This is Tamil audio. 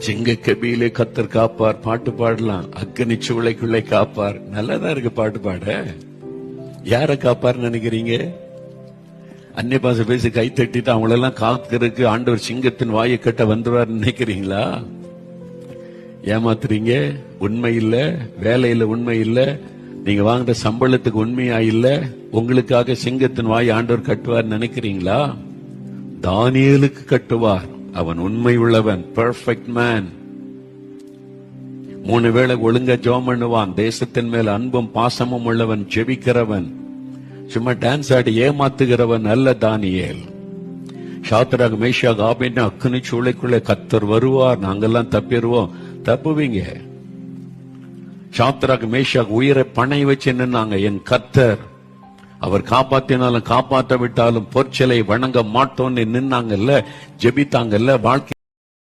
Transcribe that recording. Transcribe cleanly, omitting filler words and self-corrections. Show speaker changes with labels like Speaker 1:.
Speaker 1: சிங்க கபியிலே கத்தர் காப்பார் பாட்டு பாடலாம். அக்கனி சூளைக்குள்ளே காப்பார். நல்லதா இருக்கு பாட்டு பாட. யார காப்பார் நினைக்கிறீங்க? அந்நிய பாஷை பேசி கை தட்டிட்டு அவங்களெல்லாம் காக்கிறதுக்கு ஆண்டவர் சிங்கத்தின் வாயை கட்ட வந்துருவார் நினைக்கிறீங்களா? ஏமாத்துறீங்க. உண்மை இல்ல, வேலையில உண்மை இல்ல, நீங்க வாங்குற சம்பளத்துக்கு உண்மையா இல்ல. உங்களுக்காக சிங்கத்தின் வாயை ஆண்டவர் கட்டுவார் நினைக்கிறீங்களா? தானியேலுக்கு கட்டுவார். அவன் உண்மை உள்ளவன், பெர்ஃபெக்ட் மேன். 3 வேளை ஒழுங்கா ஜெபம் பண்ணுவான். தேசத்தின் மேல் அன்பும் பாசமும் உள்ளவன், ஜெபிக்கிறவன், சும்மா டான்ஸ் ஆடி ஏமாத்துகிறவன் அல்ல தானியேல். சாத்ராக் மேஷாக் ஆபேத்நேகோ அக்கினி சூளைக்குள்ளே கத்தர் வருவார், நாங்கெல்லாம் தப்பிடுவோம். தப்புவீங்க. சாத்ராக் மேஷாக் உயிரை பணை வச்சு நின்னாங்க. என் கத்தர் அவர் காப்பாத்தினாலும் காப்பாற்ற விட்டாலும் பொற்சிலை வணங்க மாட்டோம்னு நின்னாங்கல்ல, ஜெபித்தாங்கல்ல. வாழ்க்கை